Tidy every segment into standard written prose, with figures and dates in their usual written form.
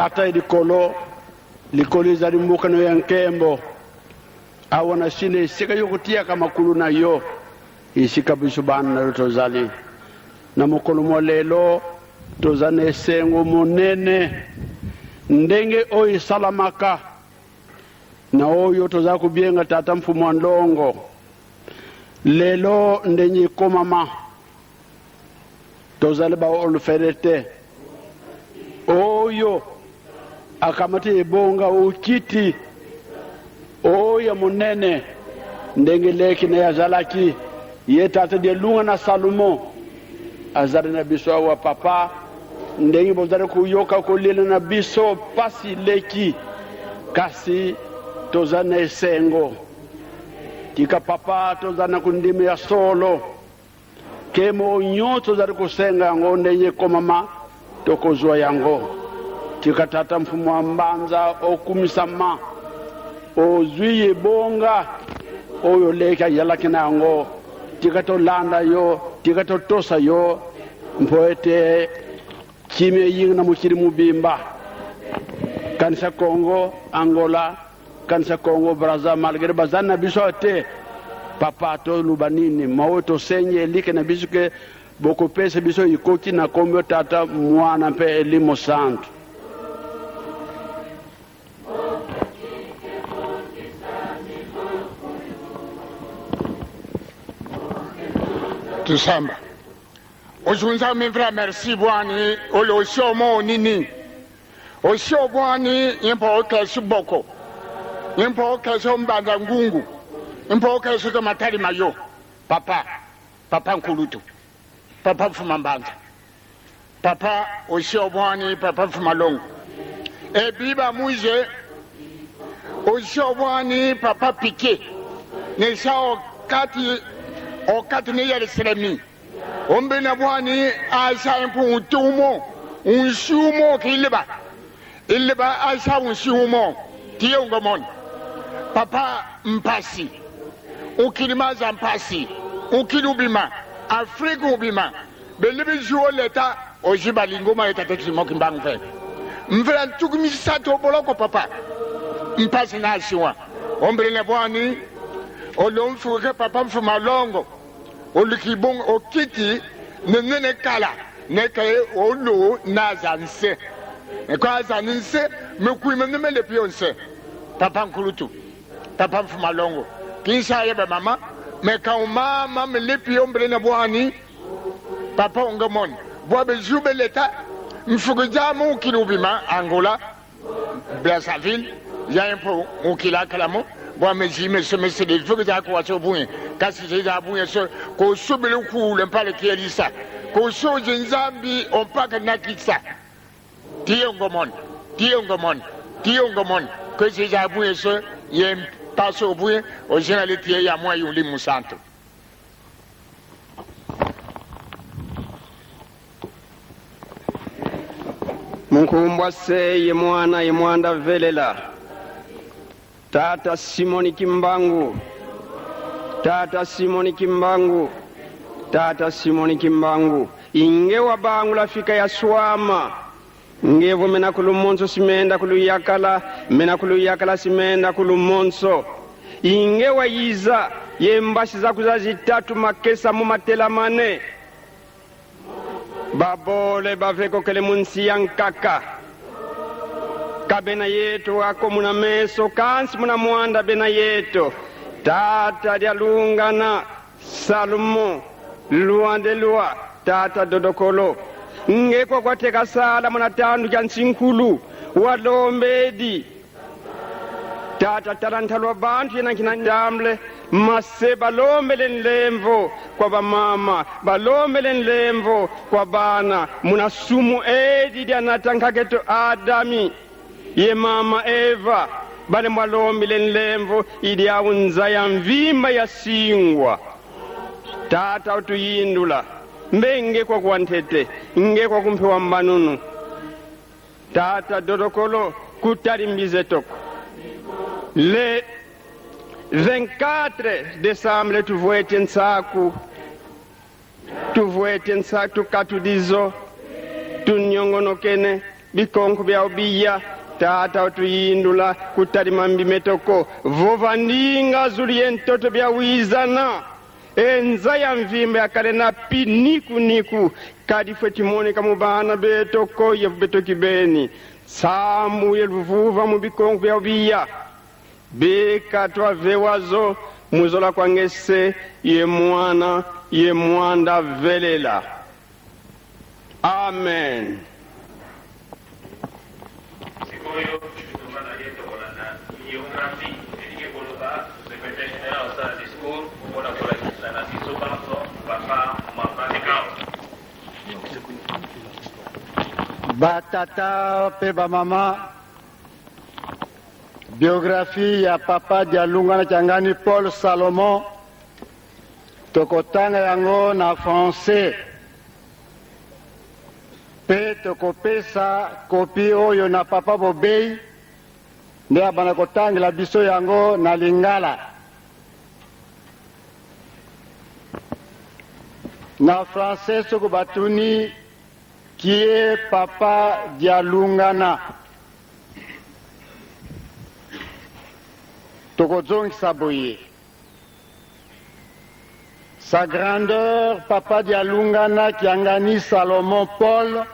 tata likolo za limbukano ya nkembo awana shine sika yokutia kama kulu na yo isika bisubana na tozali na mukolo molelo tozane sengo munene ndenge oyi salamaka na oyo toza kubienga tata mfumu wa ndongo lelo ndenye komama tozale ba oluferete oyo akamati ibonga ukiti oyo munene ndenge leki na yazalaki ye tata de lunga na Salomo azari na biso wa papa ndenge bozare kuyoka kolile na biso pasi leki kasi tozana esengo tika papa tozana kundime ya solo kemo nyoto zari kusenga yango ndenye komama tokozwa yango tika tata mfumu wa mbanza okumisama ozwiye bonga oyo leka yalakina yango tika to landa yo tika to tosa yo mpoete chime yinga na mukiri mubimba kanisa Kongo Angola kanisa Kongo Brazza malgré bazana bisote papa to lubanini mawoto senye like na bisuke boko pesa biso ikoki na kombo tata mwana mpe elimo santo tusamba ozunza mevra merci bwani olo shomo nini o shobwani impo kesu boko impo kesu mbanga ngungu impo kesu ke matari mayo papa nkulutu papa mfuma mbanza papa o shobwani papa mfuma longo e biba muje o shobwani papa pike ne sao kati ne yale seremi ombe na bwani asa impo utumo unsumo kiliba ileba asa unsumo tiyo ngomon papa mpasi ukilimaza mpasi ukilubima Afrika ubima belibi juo leta ojiba lingoma leta tekimo kimbangfe mvela ntukumisato boloko papa mpasi na asiwa ombe na bwani olomfuke papa mfuma longo olikibong okiti nene kala nekaye olo nazanse kwa zanse mekuime nemele pionse papa nkulutu papa mfuma longo kinsa yebe mama meka mama melepi ombre na bwani papa ongamon boabe jube leta mfukujamu kinubima Angola Brazzaville yaimpo ukila kalamo boa mejime semese de fukuja ko wasobunye kasi jeja bunye so ko subele ku le pale kielisa ko soje nzambi ompaka nakitsa tiyo ngomon ko jeja bunye so ye paso bunye o generalité ya moi yuli musanto Munkumbwa se ye mwana velela Tata Simoni Kimbangu ingewa bangu lafika ya swama ngevo mena kulumonso simenda kuluyakala mena kuluyakala simenda kulumonso ingewa yiza yembashi za kuzazi tatu makesa mumatela mane babole baveko kele munsi yankaka kabena yetu wako muna meso kansi muna mwanda bena yetu tata dialungana Salomo luande lua tata dodokolo ngekwa kwa teka sala muna tandu jansinkulu walombedi tata tarantalwa bantu yena kina ndamle mase balombele nlemvo kwa bamama balombele nlemvo kwa bana muna sumu edi dianatankaketo Adami ye mama Eva bale mwalombele nlemvo idi aunza ya mvimba ya singwa tata utuyindula mbenge kwa kwantete nge kwa kumpewa mbanunu tata dodokolo kutari mbize toko le 24 décembre tuvoete nsaku tukatudizo tunyongonokene bikonko bya obiya tata otuyindula kutalimambi metoko vovandinga zuliye ntoto bya wizana enza ya mvimba yakale na pinikuuniku kadi fwe timoneka mu bana betoko yevu betoki beni samuye luvuva mu bikonko bya obiya bekatwa vewazo muzola kwangese ye mwana ye mwanda velela. Amen. Batata pe ba mama, biographie ya papa Dialungana Kiangani Paul Salomon, tokotanga yango na français. Pe tokopesa kopi oyo na papa Bobei, nde abana kotangela biso yango na Lingala. Na français soko batuni qui est papa Dialungana. Tokozong Saboye. Sa grandeur, papa Dialungana Kiangani Salomon Paul,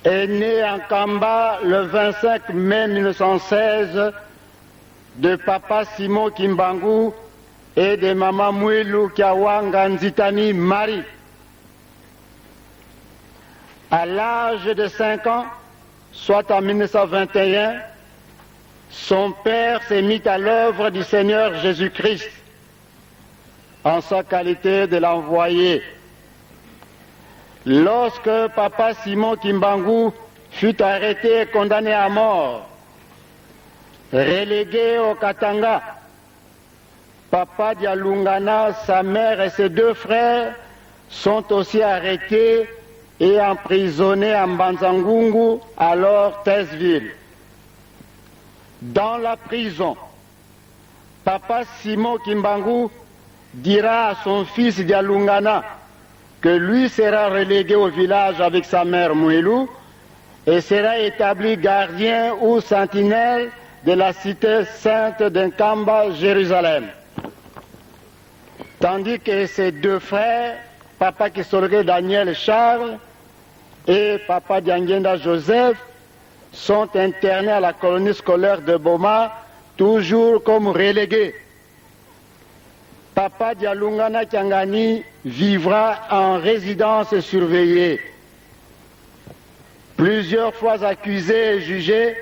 est né en Kamba le 25 mai 1916 de papa Simon Kimbangu et de maman Mouilou Kiawanga Nzitani Marie. À l'âge de 5 ans, soit en 1921, son père s'est mis à l'œuvre du Seigneur Jésus-Christ en sa qualité de l'envoyé. Lorsque papa Simon Kimbangu fut arrêté et condamné à mort, relégué au Katanga, papa Dialungana, sa mère et ses 2 frères sont aussi arrêtés et emprisonnés à Mbanzangungu, alors Thèseville. Dans la prison, papa Simon Kimbangu dira à son fils Dialungana que lui sera relégué au village avec sa mère Mouilou et sera établi gardien ou sentinelle de la cité sainte d'Nkamba, Jérusalem. Tandis que ses 2 frères, papa Kisorge Daniel Charles et papa Diangenda Joseph, sont internés à la colonie scolaire de Boma, toujours comme relégués. Papa Dialungana Kiangani vivra en résidence surveillée. Plusieurs fois accusé et jugé,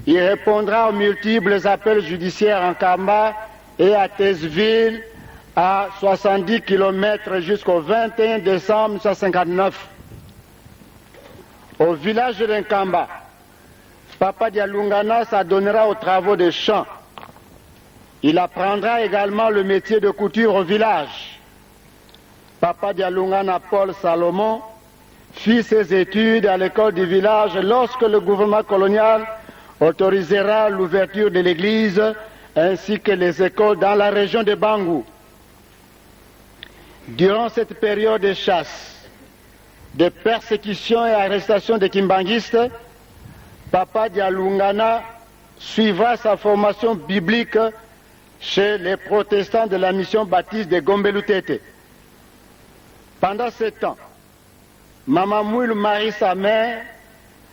il répondra aux multiples appels judiciaires en Kamba et à Thèseville, à 70 km jusqu'au 21 décembre 1959. Au village de Nkamba, papa Dialungana s'adonnera aux travaux de champs. Il apprendra également le métier de couture au village. Papa Dialungana Paul Salomon fit ses études à l'école du village lorsque le gouvernement colonial autorisera l'ouverture de l'église ainsi que les écoles dans la région de Bangou. Durant cette période de chasse, de persécution et arrestation des kimbanguistes, papa Dialungana suivra sa formation biblique chez les protestants de la mission baptiste de Gombelutete. Pendant ce temps, maman Mouilou marie sa mère,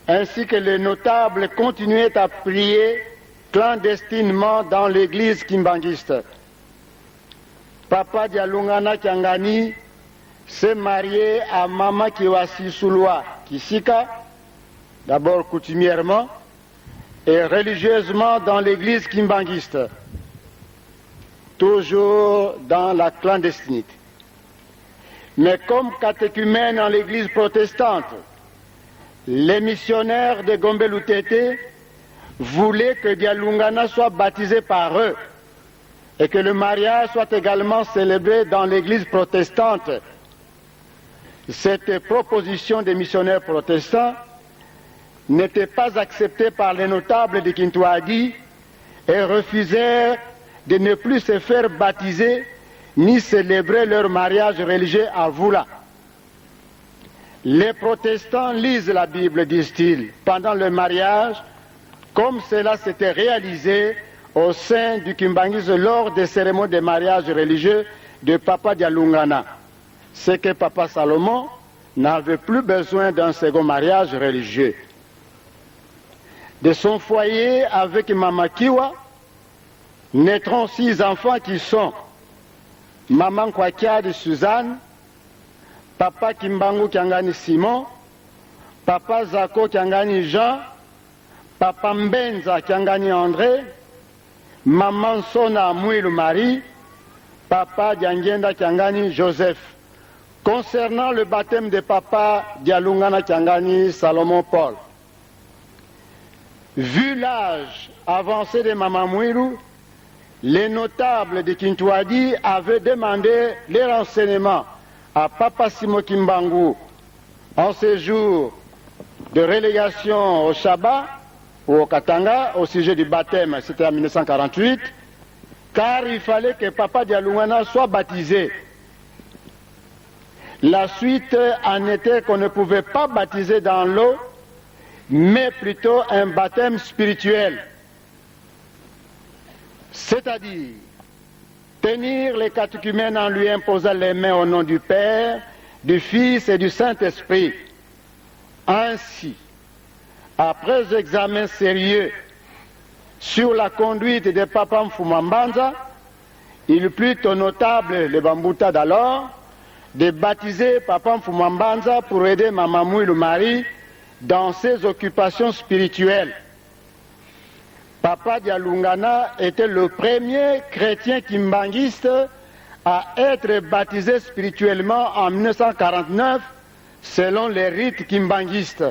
ainsi que les notables continuaient à prier clandestinement dans l'église kimbanguiste. Papa Dialungana Kiangani s'est marié à Mama Kiwasi Souloa Kisika, d'abord coutumièrement, et religieusement dans l'église kimbanguiste, toujours dans la clandestinité. Mais comme catéchumène dans l'église protestante, les missionnaires de Gombelutete voulaient que Dialungana soit baptisé par eux et que le mariage soit également célébré dans l'église protestante. Cette proposition des missionnaires protestants n'était pas acceptée par les notables de Kintouadi et refusèrent de ne plus se faire baptiser ni célébrer leur mariage religieux à Voula. Les protestants lisent la Bible, disent-ils, pendant le mariage, comme cela s'était réalisé au sein du Kimbanguiste lors des cérémonies de mariage religieux de Papa Dialungana. C'est que Papa Salomon n'avait plus besoin d'un second mariage religieux. De son foyer avec Mama Kiwa naîtront 6 enfants qui sont Maman Kwakia de Suzanne, Papa Kimbangu Kiangani Simon, Papa Zako Kiangani Jean, Papa Mbenza Kiangani André, Maman Sona Mouilou Marie, Papa Diangenda Kiangani Joseph. Concernant le baptême de Papa Dialungana Kiangani Salomon Paul, vu l'âge avancé de Maman Mouilou, les notables de Kintouadi avaient demandé les renseignements à Papa Simo Kimbangu en séjour de relégation au Shabbat ou au Katanga au sujet du baptême, c'était en 1948, car il fallait que Papa Dialungana soit baptisé. La suite en était qu'on ne pouvait pas baptiser dans l'eau, mais plutôt un baptême spirituel. C'est-à-dire tenir les catéchumènes en lui imposant les mains au nom du Père, du Fils et du Saint-Esprit. Ainsi, après examen sérieux sur la conduite de Papa Mfumambanza, il plut au notable le Bambuta d'alors de baptiser Papa Mfumambanza pour aider Maman Mouilou Marie dans ses occupations spirituelles. Papa Dialungana était le premier chrétien kimbanguiste à être baptisé spirituellement en 1949 selon les rites kimbanguistes.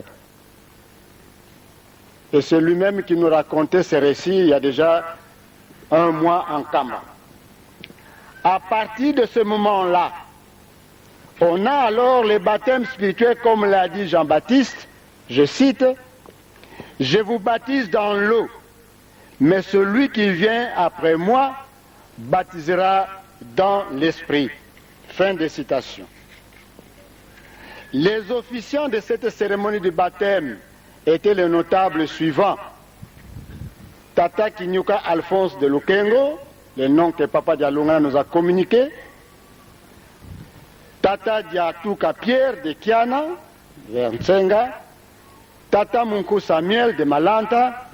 Et c'est lui-même qui nous racontait ces récits il y a déjà 1 mois en Kamba. À partir de ce moment-là, on a alors les baptêmes spirituels comme l'a dit Jean-Baptiste, je cite, « Je vous baptise dans l'eau, mais celui qui vient après moi baptisera dans l'esprit. » Fin de citation. Les officiants de cette cérémonie de baptême étaient les notables suivants. Tata Kinyuka Alphonse de Lukengo, le nom que Papa Dialungana nous a communiqué. Tata Diatuka Pierre de Kiana, de Nsenga. Tata Munku Samuel de Malanta.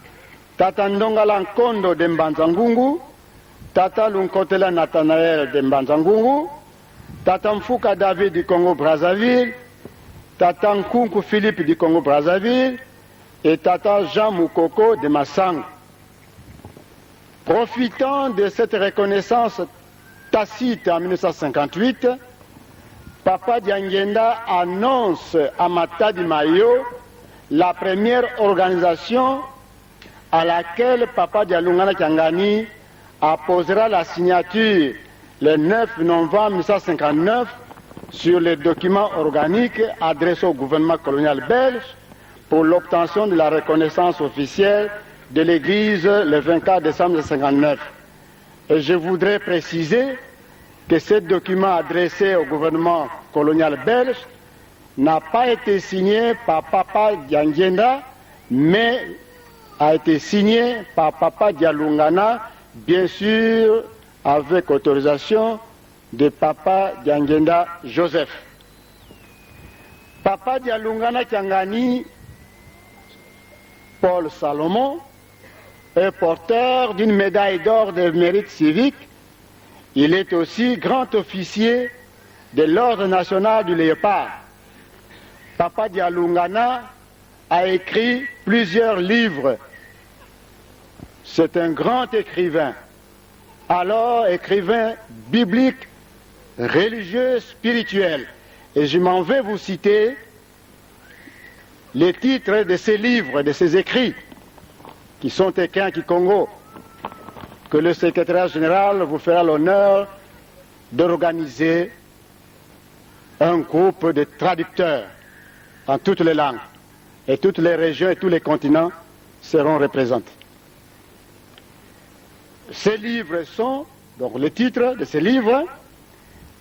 Tata Ndongala Nkondo de Mbanzangungu. Tata Lunkotela Nathanael de Mbanzangungu. Tata Mfuka David du Congo-Brazzaville. Tata Nkunku Philippe du Congo-Brazzaville. Et Tata Jean Moukoko de Massang. Profitant de cette reconnaissance tacite en 1958, Papa Diangenda annonce à Matadi Mayo la première organisation à laquelle Papa Dialungana Kiangani apposera la signature le 9 novembre 1959 sur les documents organiques adressés au gouvernement colonial belge pour l'obtention de la reconnaissance officielle de l'Église le 24 décembre 1959. Et je voudrais préciser que ce document adressé au gouvernement colonial belge n'a pas été signé par Papa Diangenda, mais a été signé par Papa Dialungana, bien sûr avec autorisation de Papa Diangenda Joseph. Papa Dialungana Kiangani Paul Salomon est porteur d'une médaille d'or de mérite civique. Il est aussi grand officier de l'Ordre national du Léopard. Papa Dialungana a écrit plusieurs livres. C'est un grand écrivain. Alors, écrivain biblique, religieux, spirituel. Et je m'en vais vous citer les titres de ces livres, de ces écrits, qui sont écrits en Kikongo, que le secrétaire général vous fera l'honneur d'organiser un groupe de traducteurs en toutes les langues. Et toutes les régions et tous les continents seront représentés. Ces livres sont, donc le titre de ces livres,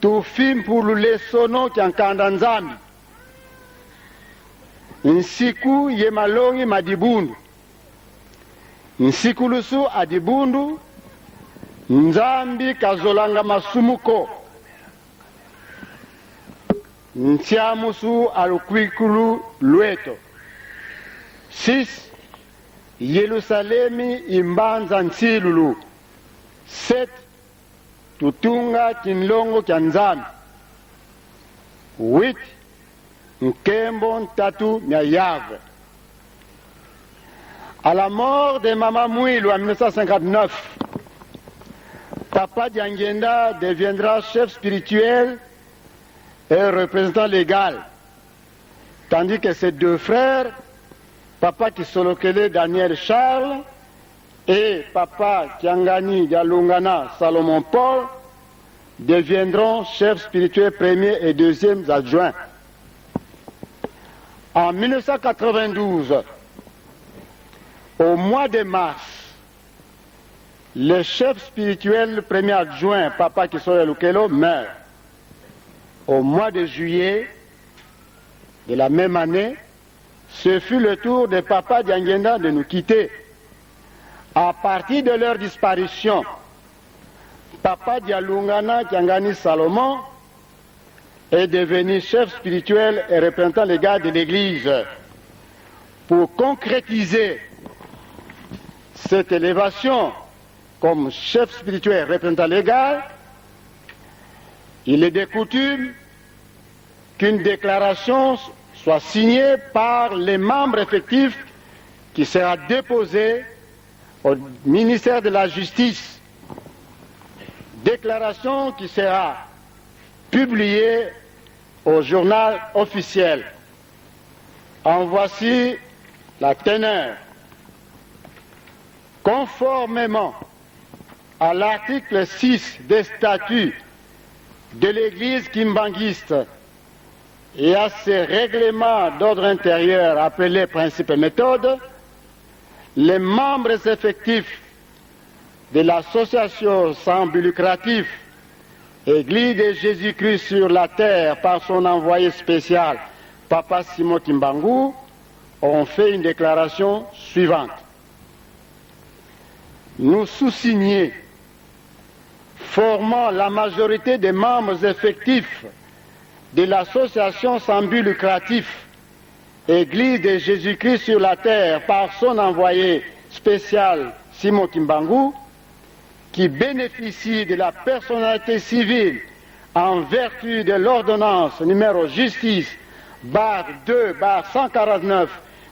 Tufim pour les sono qui en Kandanzami. nsiku ye malongi madibundu nsikulusu adibundu nzambi kazolanga masumuko ntiamusu alukwikulu lweto 6 Yerusalemi imbanza nsilulu 7 tutunga kinlongo kya nzambi 8 nkembo ntatu nya yave. À la mort de Maman Mouilou en 1959, Papa Diangenda deviendra chef spirituel et représentant légal, tandis que ses deux frères, Papa Kisolokele Daniel Charles et Papa Kiangani Dialungana Salomon Paul, deviendront chefs spirituels premier et deuxième adjoints. En 1992, au mois de mars, le chef spirituel premier adjoint, Papa Kisoya Lukelo, meurt. Au mois de juillet de la même année, ce fut le tour de Papa Diangenda de nous quitter. À partir de leur disparition, Papa Dialungana Kiangani Salomon est devenu chef spirituel et représentant légal de l'Église. Pour concrétiser cette élévation comme chef spirituel et représentant légal, il est de coutume qu'une déclaration soit signée par les membres effectifs qui sera déposée au ministère de la Justice. Déclaration qui sera publiée au journal officiel. En voici la teneur. Conformément à l'article 6 des statuts de l'Église kimbanguiste et à ses règlements d'ordre intérieur appelés principes et méthodes, les membres effectifs de l'association sans but lucratif Église de Jésus-Christ sur la terre par son envoyé spécial, Papa Simon Kimbangu, ont fait une déclaration suivante. Nous sous-signés, formant la majorité des membres effectifs de l'association sans but lucratif Église de Jésus-Christ sur la terre par son envoyé spécial Simon Kimbangu, qui bénéficie de la personnalité civile en vertu de l'ordonnance numéro justice /2/149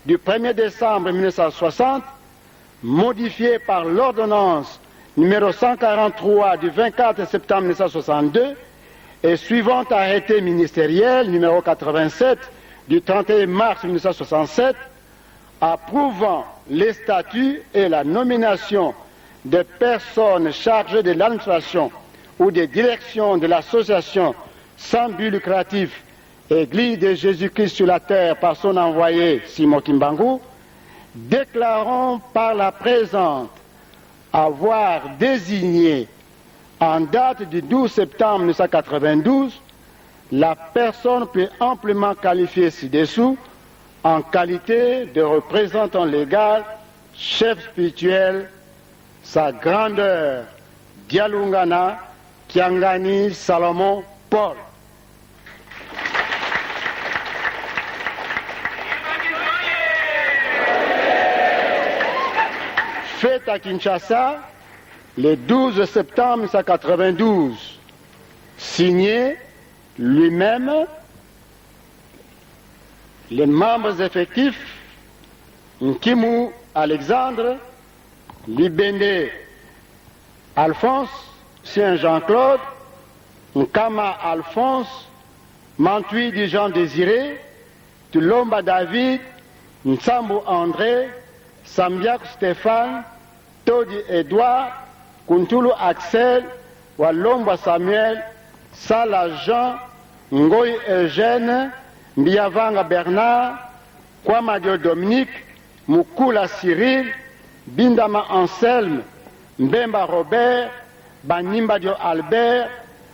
du 1er décembre 1960, modifiée par l'ordonnance numéro 143 du 24 septembre 1962 et suivant arrêté ministériel numéro 87 du 31 mars 1967, approuvant les statuts et la nomination de personnes chargées de l'administration ou de direction de l'association sans but lucratif Église de Jésus-Christ sur la terre par son envoyé Simon Kimbangu, déclarons par la présente avoir désigné en date du 12 septembre 1992 la personne plus amplement qualifiée ci-dessous en qualité de représentant légal, chef spirituel, sa grandeur, Dialungana Kiangani Salomon Paul. Fait à Kinshasa le 12 septembre 1992, signé lui-même, les membres effectifs Nkimu Alexandre, Libende Alphonse, Saint Jean-Claude, Nkama Alphonse, Mantui Jean Désiré, Tulomba David, Nsambu André, Sambiak Stéphane, Todi Edouard, Kuntulu Axel, Walomba Samuel, Sala Jean, Ngoy Eugène, Mbiavanga Bernard, Kwamadio Dominique, Mukula Cyril, Bindama Anselme, Mbemba Robert, Banimbadio Albert,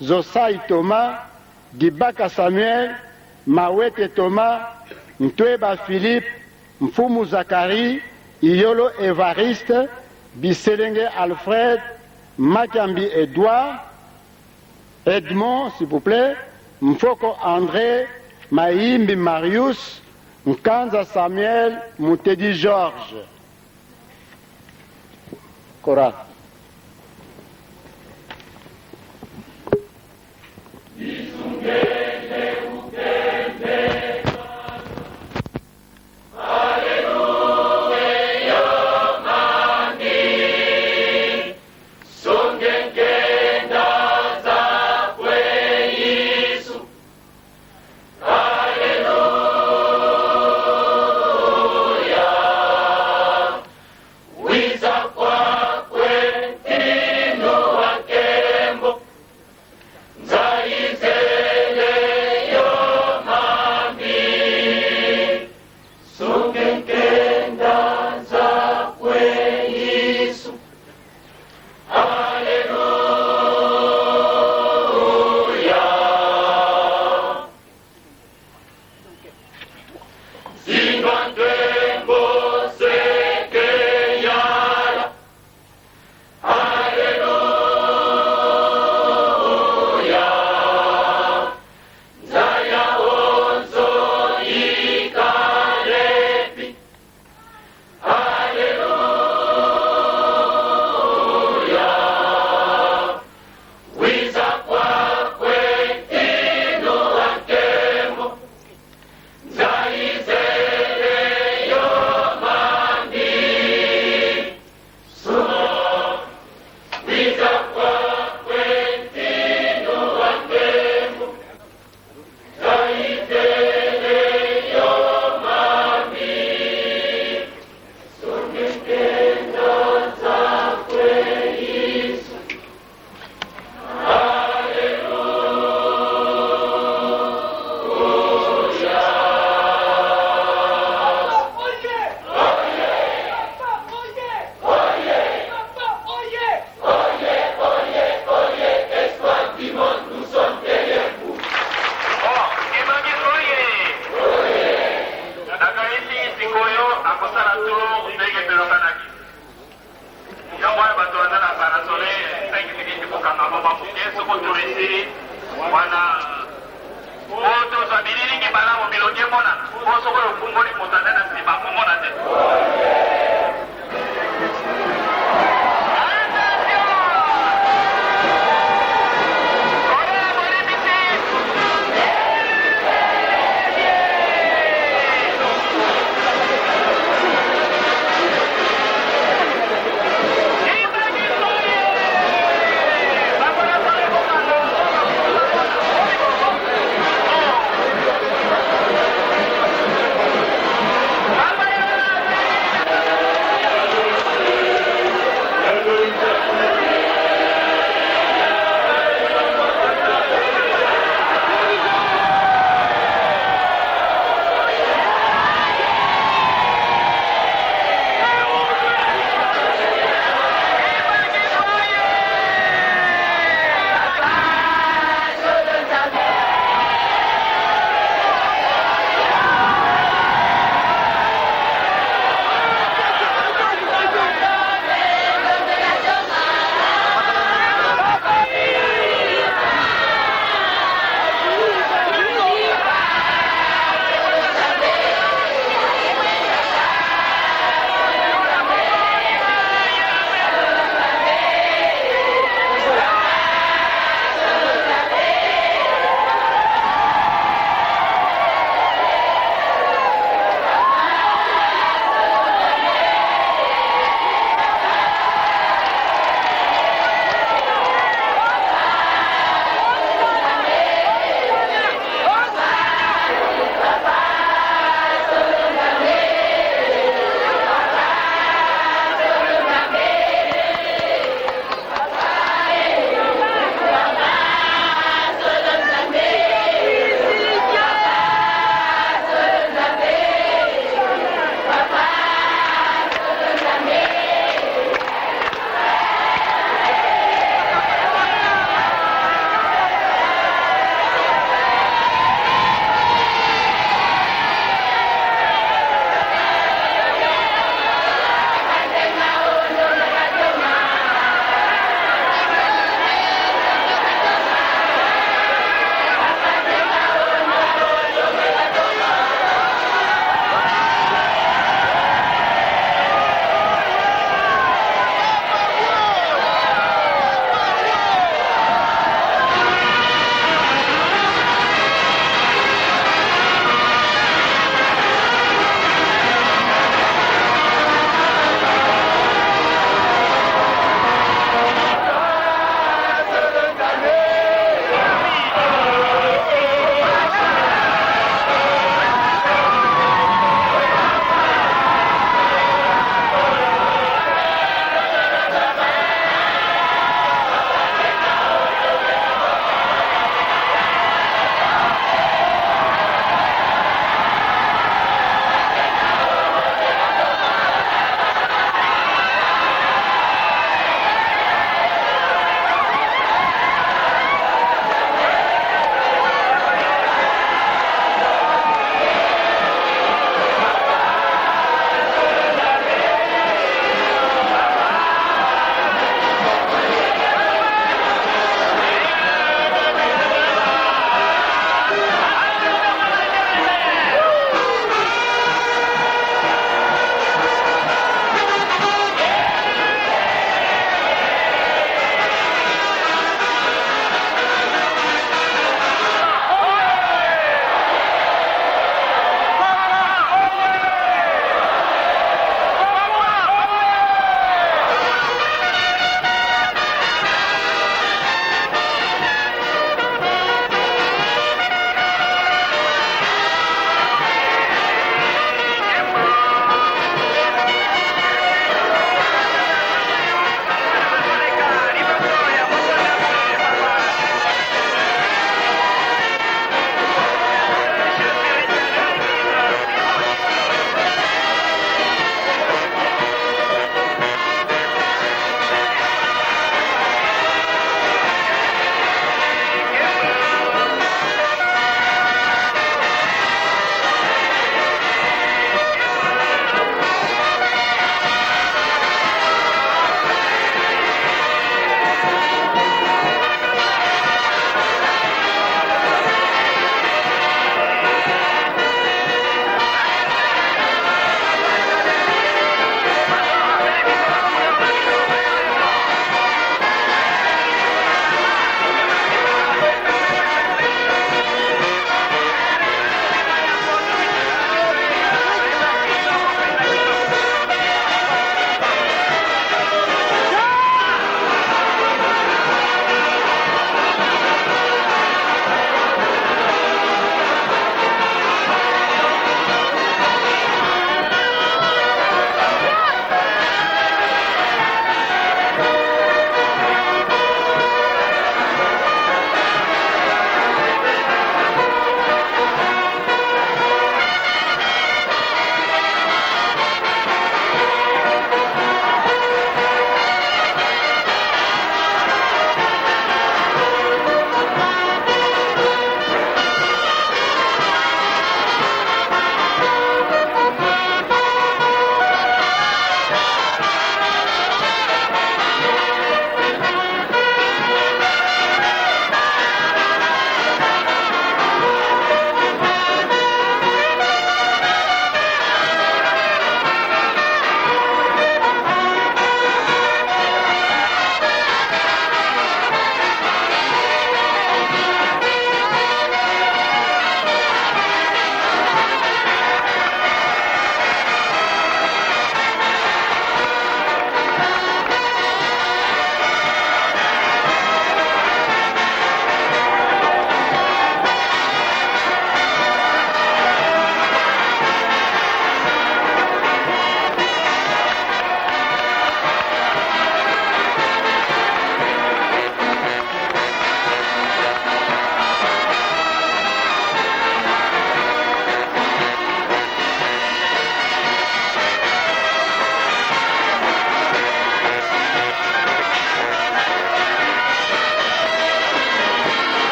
Zosai Thomas, Dibaka Samuel, Mawete Thomas, Ntweba Philippe, Mfumu Zakari, Iyolo Evariste, Biselenge Alfred, Makambi Edouard, Edmond, s'il vous plaît, Mfoko André, Maïmbi Marius, Nkanza Samuel, Moutedi Georges. Chorale.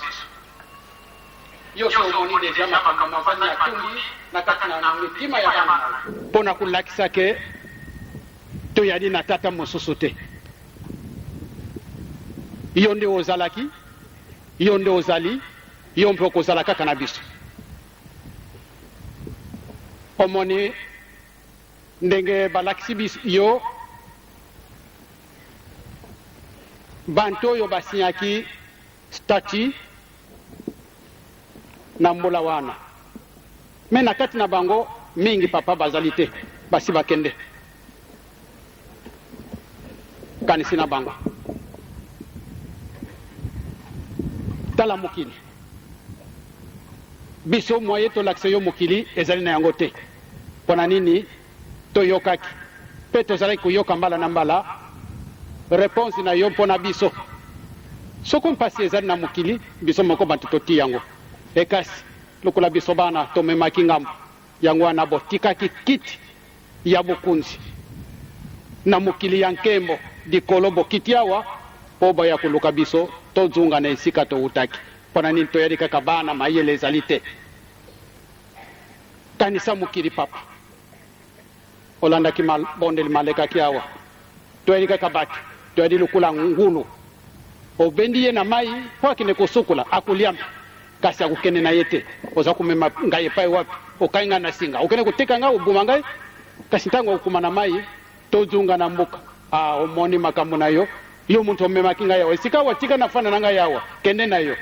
biso yo so moni deja makambo mafani ya tumbi na kati na mitima ya bana mpona kolakisa ke toyali na tata mosusu te yo nde ozalaki yo nde ozali yo mpe okozala kaka na biso omoni ndenge balakisi biso yo bantu oyo basinyaki stati na mbula wana me na kati na bango mingi papa bazali te basi bakende kanisi na bango tala mokili biso moye tolakisa yo mokili ezali na yango te mpona nini toyokaki mpe tozalaki koyoka mbala na mbala réponse na yo mpona biso soko mpasi ezali na mokili biso moko bantu toti yango ekasi lokola biso bana tomemaki ngambo yango wana botikaki kiti ya bokunzi na mokili ya nkembo dikolo bokiti awa mpo boya koluka biso tozunga na esika toutaki mpona nini toyali kaka bana mayele ezali te kanisa mokili papa olandaki bondeli malekaki awa toyali kaka batu toyali lukula ngulu obendi ye na mai po akende kosukula akuliamba kasi akukende na ye te oza kumema ngai epai wapi okai nga na singa okende koteka nga obuma ngai kasi ntango okuma na mai tozunga na mbuka omoni makambo na yo yo muntu omemaki ngai awa esika watika nafana na ngai awa kende na yo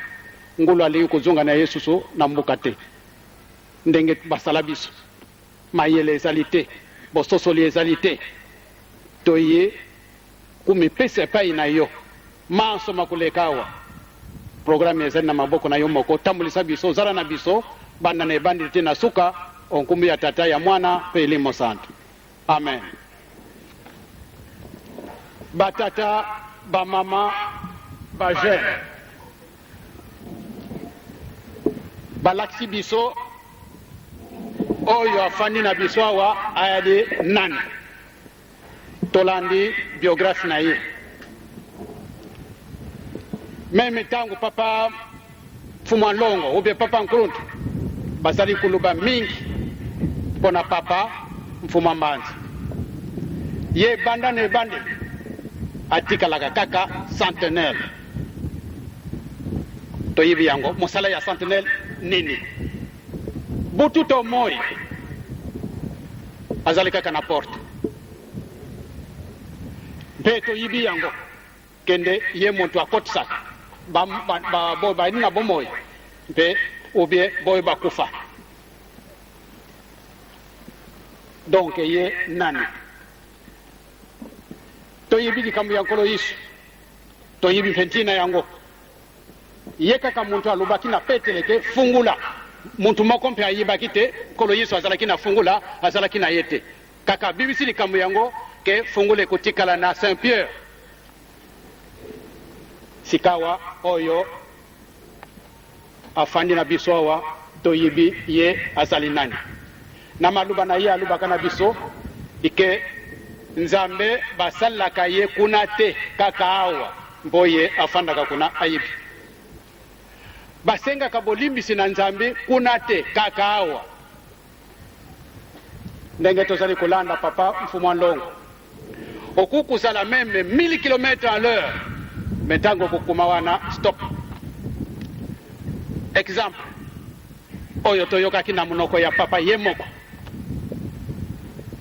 ngulu alii kozunga na ye susu na mbuka te ndenge basala biso mayele ezali te bososoli ezali te toye kumipesa epai na yo mansoma koleka awa programme ezali na maboko na yo moko tambulisa biso ozala na biso banda na ebandeli te na suka onkumbi ya tata ya mwana mpe elimo santu amen batata bamama bajene balakisi biso oyo afandi na biso awa ayali nani tolandi biographie na ye meme tango papa Fumwa Longo ube papa Nkuruntu bazali kuluba mingi mpona papa Mfuma Mbanzi ye banda ne bande atikalaka kaka centenaire toyibi yango mosala ya centenaire nini bututo moi azali kaka na porte mpe toyibi yango kende ye muntu akotisaka boy na bomoi mpe ubie boy bakufa donc ye nani toyibi likambo ya nkolo Yesu toyibi pentina yango ye kaka muntu alubaki na peteleke fungula muntu moko mpe ayibaki te nkolo Yesu azalaki na fungula azalaki na ye te kaka bibisi likambo yango ke fungule kutikala na Saint Pierre sikawa oyo afandi na biso awa toyibi ye azali nani na maluba na ye alubaka na biso ike nzambe basalaka ye kuna te kaka awa mpo ye afandaka kuna ayibi basengaka bolimbisi na nzambe kuna te kaka awa ndenge tozali kolanda papa Mfumwa Longo okukusala meme 1000 km à l'heure metango kukuma wana stop exemple oyo toyokaki na munoko ya papa ye moko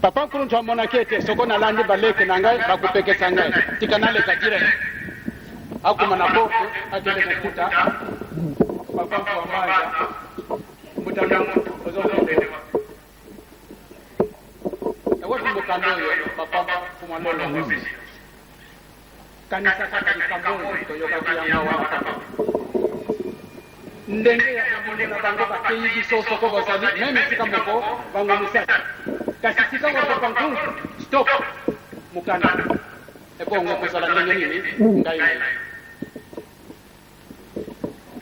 papa Nkuruntu amonaki ete soko nalandi baleke na ngai bakupekesa ngai tika naleka direct akuma na boke akende kukuta papa Mfumwa mutanda ozolewa ewotu mukando yo papa Mfumwa Longo kanisa kaka likambo toyokaki yango wana ndenge ya mondela bango bakeyi biso soko bazali meme sika moko bango misaki kasi sika papa Nkuruntu stop mukanda ebongo kozala ndenge nini ngai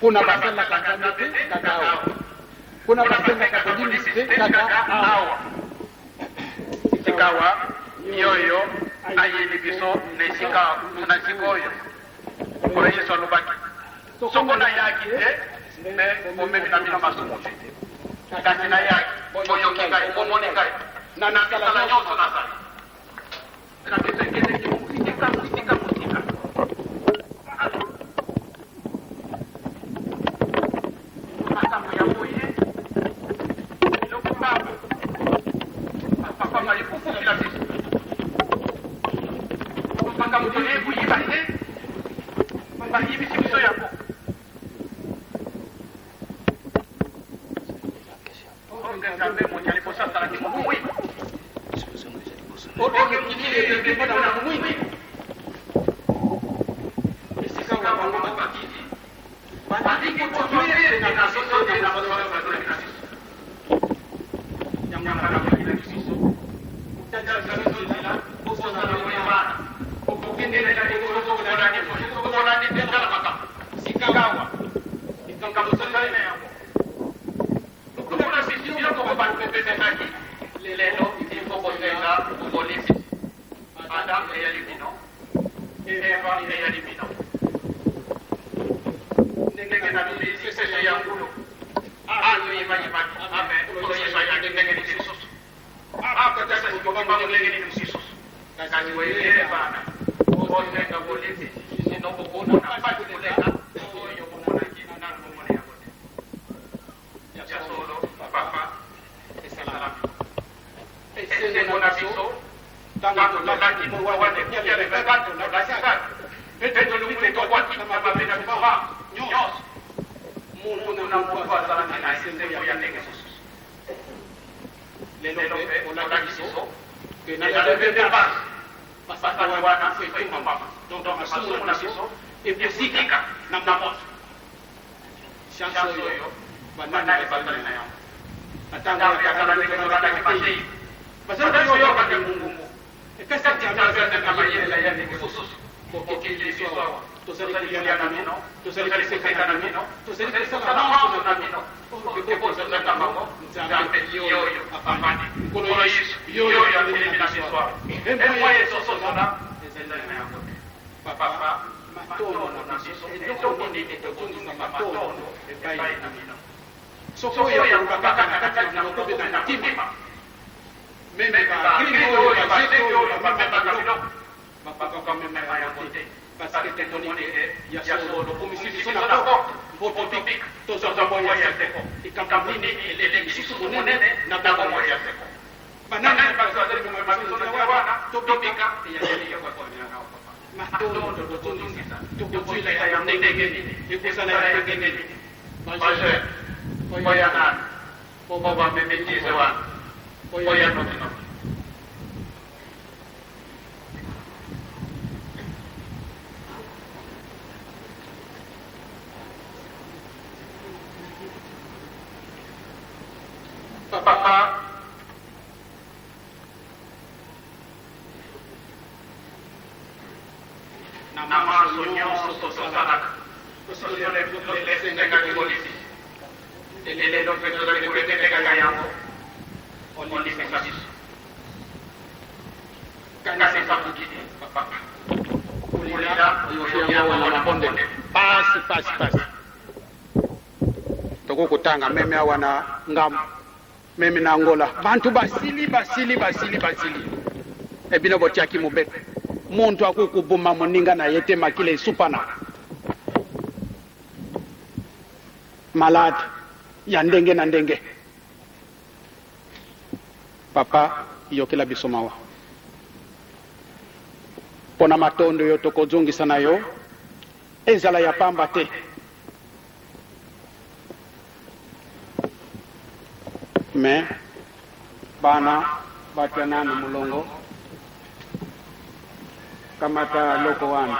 kuna basela kanzambe te kaka awa kuna basela kabolimbisi te kaka awa sikawa yoyo ayeli biso nesika tunasikoyo nkolo Yesu alobaki sokona yaki te me omemi na bino masumu te kasi na yaki oyoki ngai omoni ngai na misala nyonso nazali na biso ekendeki motika makambo ya boye eloko mbango papa malifufukila biso makambo toyebuyiba te bayibisi biso yango nzambe monyali kosasalaki mokui okekililebebona momwini esika bango bakiti bandiki kotoyete na biso te na basolobi na biso yangana kokila biso tajazabisoila ososala moyebana okokendelela ekosokolani tendala makambo sikagawa ikangambo sosalina yango Bapetaki lelo ikokozenga polisi Adam eyalimino Eva eyalimino ndenge na bisi sese ya ngulu anu yimanyimaki ame ulo yesaya ndenge ni Jesus akatasa sikobanga ndenge ni Jesus kazi wewe bana ozenga polisi sinokokona na pati kuleka oyo kumona kina na kumona yako ya solo papa esengona biso tango tolaki mowane kiale bagato na basaka peto lumule tokwati na mabena bisoha nyos mungu na mungu azalaki na esengo ya ndenge soso lelo pe olaki biso ke na lebe basi pasaka wana fetuma mama donc masumu na biso epesikika na moto chance yo banana ebandana na yango atanga yakala ngekolala kipasi basaka yo kati mungu ekasa tyaza kama yela ya ndikususu kokekili biso tosali kulia na mino tosali kusekana na mino tosali kusala na mino kokeko za kama nzambe yo apamani kono yesu yo ya kulimina biso emwe yesu sosona ezenda na yako papa matono na biso ndoko ndike tokundu na matono ebai na mino soko ya kubaka na kati na mokobe na timba meme ba gringo ya baseko ya papa kabilo papa kama mema ya kote parce que tétonique ya solo comme si sona ko voto pic to so moya ya teko ikamkamini ile kisu monene na baba moya teko banana ba so ndio mama sona wana to pika ya ile kwa kwa na papa matondo botondo sisa to kuila ya ndege ikusana ya ndege baje oya na baba mmetize wa oya no papa nama sonyo sosalaka le senga polisi ele lo peso de kurete de kayamo oli pesasis kana se sapukiti papa ulira yoya wana ponde pasi toko kutanga meme wana ngam meme na Angola bantu basili ebino botyaki mubet muntu akukubuma muninga na yete makile supana malade ya ndenge na ndenge papa yokela bisomawa pona matondo yo tokozongisa nayo ezala ya pamba te me bana batyanana mulongo kamata loko wana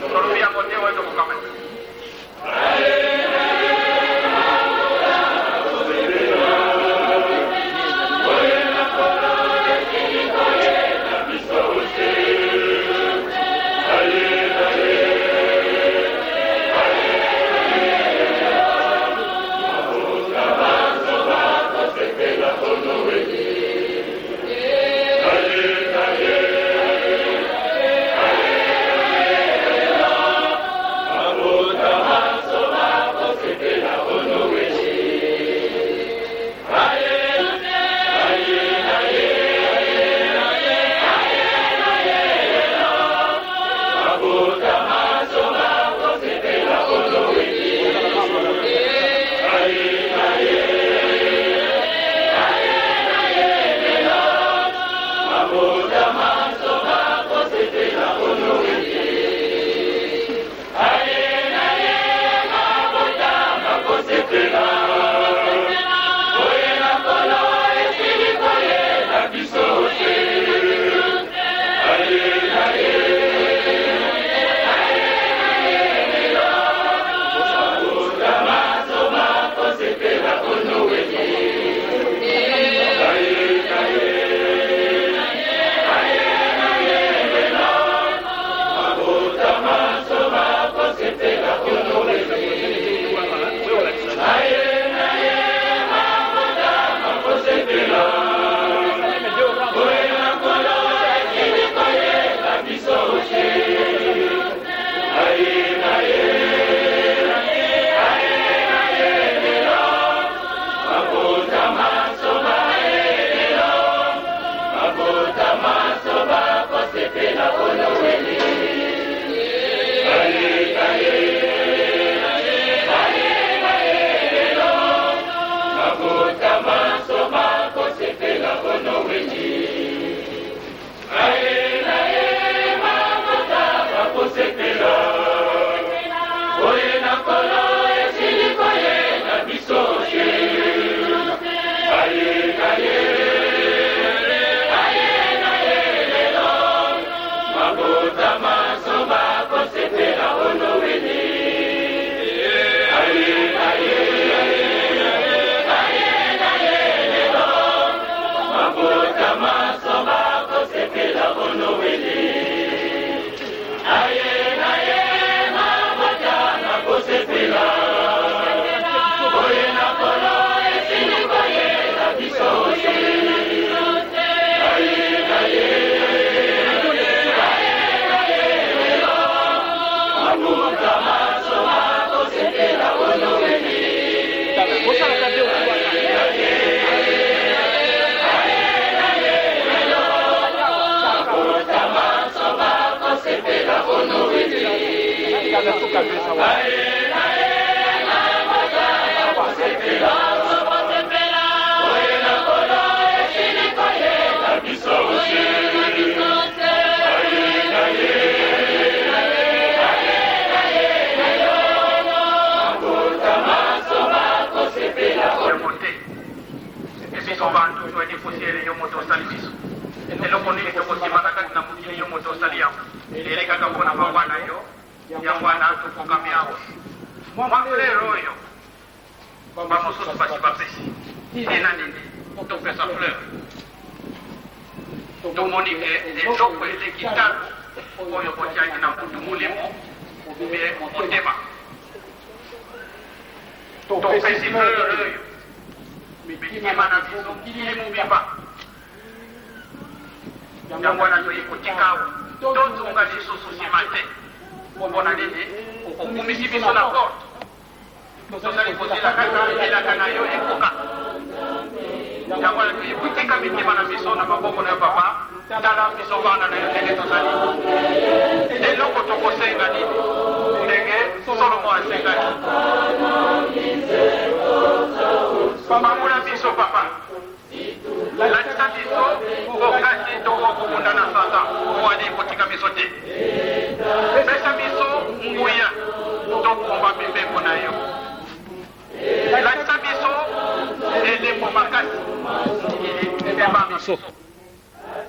tolobia ngote wewe tukukame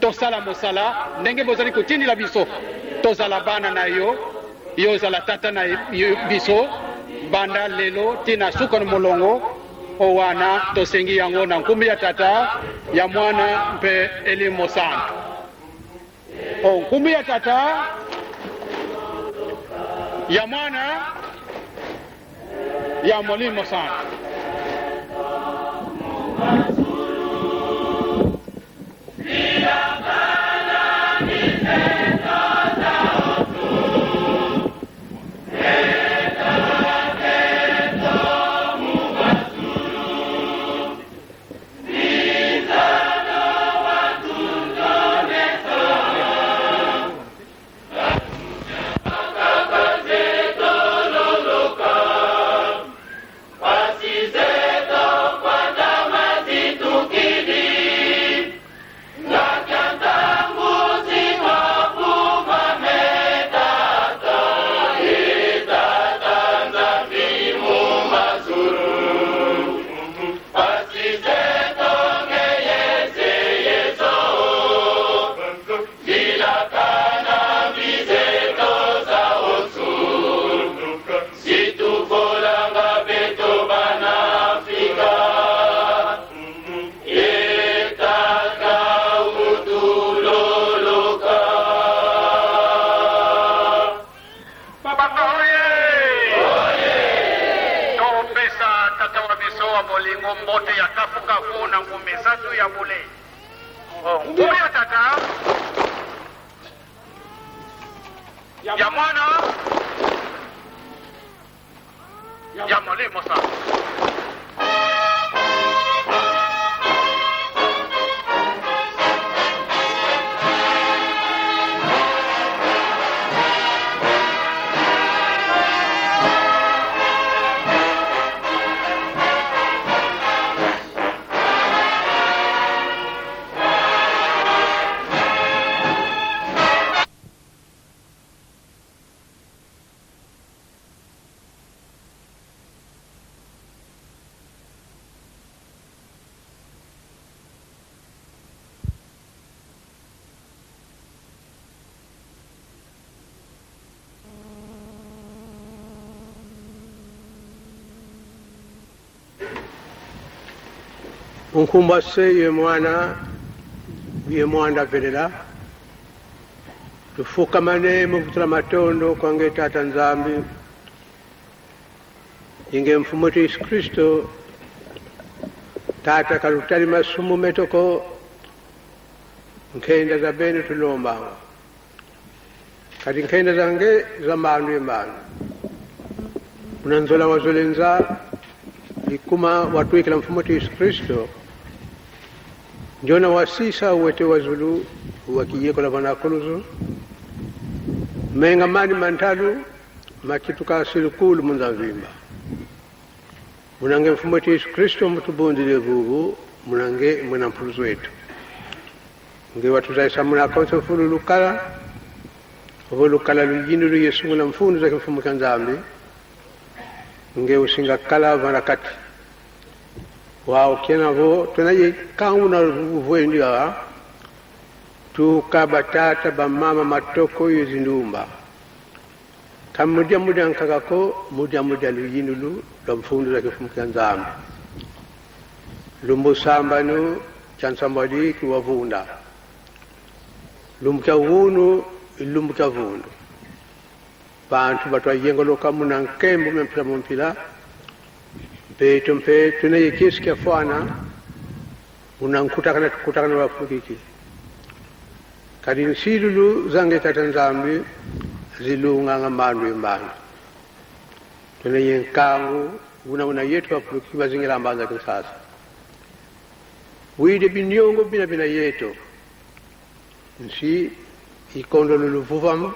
tosala mosala ndenge bozali kotindela biso tozala bana na yo yo sala tata na biso banda lelo tina sukon molongo o wana to sengi yango na nkumi ya tata ya mwana mpe elimo santo o nkumi ya tata ya mwana ya molimo santo. Ya mwana ya molimo santo. Unkumbase ye mwana velela tufukamane mu kutula matondo kwange tata nzambi inge mfumo tu Yesu Kristo tata kalutali masumu metoko nkenda za bene tulomba kati nkenda zange za mbandu yembanu unanzola wazolenza ikuma watuikila mfumo tu Yesu Kristo njona wasisa uwete wazulu wakiyeko la vanakuluzu menga mani mantalu makituka silukulu munzavimba munange mfumo tu Yesu Kristo mutubundile vuvu munange mwena mpuluzu wetu nge watuzaisa muna konso fulu lukala uvo lukala lujinu lu Yesu muna mfunu zake mfumo kanzambi nge usinga kala varakati wao kena vo tunaje kauna uvuendi wa tukabatata bamama matoko yuzindumba kamudia mudia nkakako mudia luyinulu lomfundu zake fumukanzambi lumbu sambanu chansambadi kiwavunda lumbu cha vunu lumbu cha vundu bantu batwa yengoloka muna nkembu mpila peto mpe tunaye kesi kia fwana unankutakana wafukiki kadi nsilulu zange tata nzambi zilunga ngamandu imbandu tunaye nkangu una yetu wafukiki wazingira mbanza kisasa wide binyongo bina yeto nsi ikondo luluvuvamu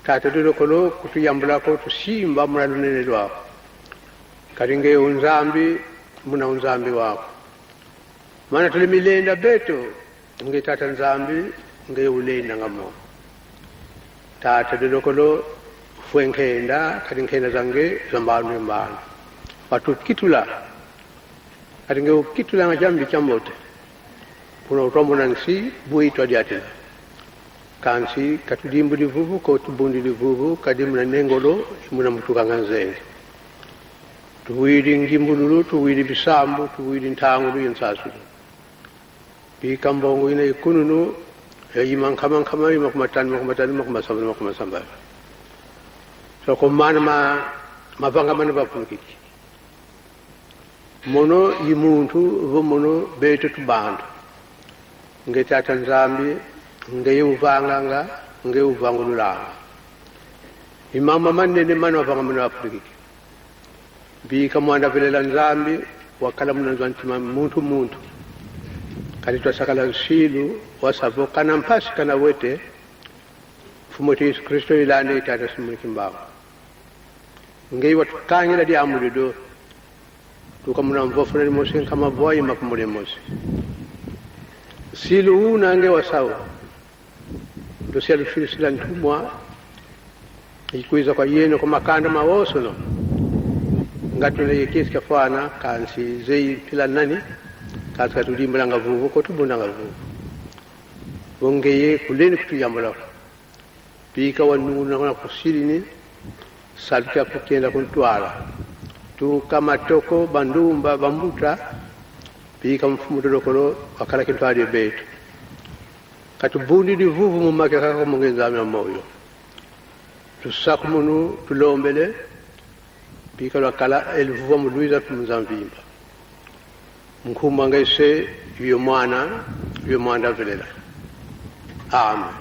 tata tulokolo kutuyambulako tusimba muna lunene lwako karinge unzambi muna unzambi wako mana tuli milenda beto nge tata nzambi nge ulenda ngamo tata dolokolo fuenkenda karinkenda zange zambanu mbanu watu kitula karinge kitula ngajambi chambote kuna utombo nansi buito adiatela kansi katudimbu livuvu ko tubundi livuvu kadimu na nengolo imuna mutukanga nzenge tuwiri ngimbululu tuwiri bisambu tuwiri ntangulu yensasu bika mbongo ina ikununu yima nkama yima kumatani so komana mavanga mana bapunkiki mono yimuntu vo mono bete tubandu ngetata nzambi ngeye uvanganga ngeye uvangululanga imama manene mana wavanga mana bapunkiki bika mwanda velela nzambi wakala muna ntima muntu kali twasakala nsilu wasavo kana mpasi kana wete fumoti Yesu Kristo ilande itata simuliki mbavu ngei watukanyira di amulido tukamuna mvofuna ni mosi kama voyi makumule mosi silu nange wasawa ndosia lufilisila ntumwa ikuiza kwa yeno kwa makanda mawoso no ngatule yekesi kafana kansi zei pila nani kansi katulimbula nga vuvu kotubunda nga vuvu wongeye kuleni kutuyambula pika wanunguna kuna kusilini salika kukenda kuntwala tukama toko bandumba bambuta pika mfumu dolokolo wakala kintwali betu katubundi livuvu mumake kaka mungenzami ya moyo tusaku munu tulombele pika wakala elivuva muluiza tumunzamvimba mkuma ngaise yuyo mwana velela amen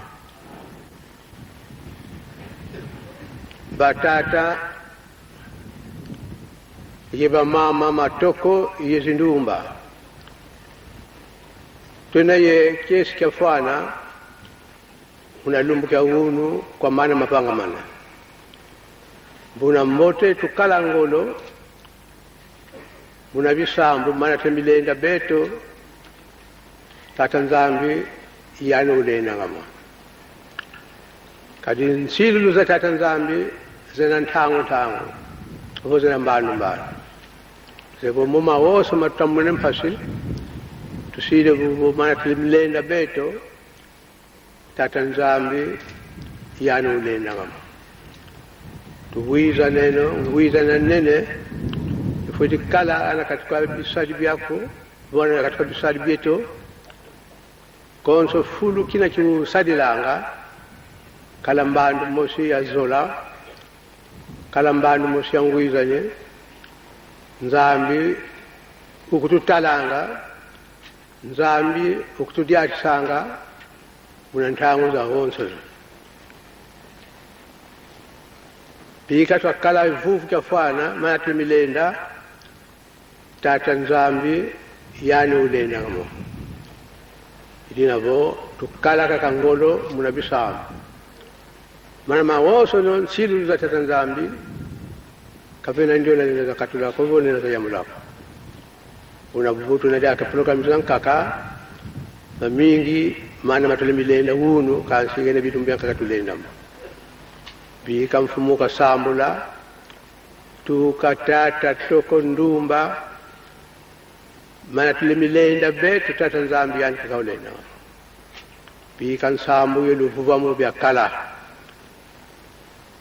batata yeba mama matoko yezindumba tuna ye kesi kafana unalumbuka unu kwa maana mapanga mana buna mote tukala ngolo buna bisambu mana temilenda beto tata nzambi yana ulena ngama kadi nsilu za tata nzambi zena ntango obo zena mbanu zebo muma woso matamune mpasi tusile bubo mana temilenda beto tata nzambi yana ulena ngama tuwiza nene futi kala ana katika bisadi byako bona katika bisadi byeto konso fulu kina kiusadilanga kala mbandu mosi ya zola kala mbandu mosi ya ngwizanye nzambi ukututalanga nzambi ukutudiatisanga unantangu za honso pika twakala vuvu kafana mana temilenda tata nzambi yani ulenda kamo idinavo tukala kakangolo munabisamu mana mawoso no nsilu za tata nzambi kafena ndio na katula kwa hivyo nina kayamulako unavutu na daka proka mzankaka na mingi mana matule milenda unu kansigene bitu mbya kakatulenda bika mfumuka sambula tukatata toko ndumba mana tule milenda betu tata nzambi yani kakaulenda bika nsambu yeluvuva mu byakala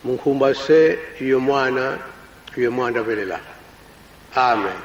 munkumba se iyo mwana velela amen.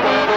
Thank you.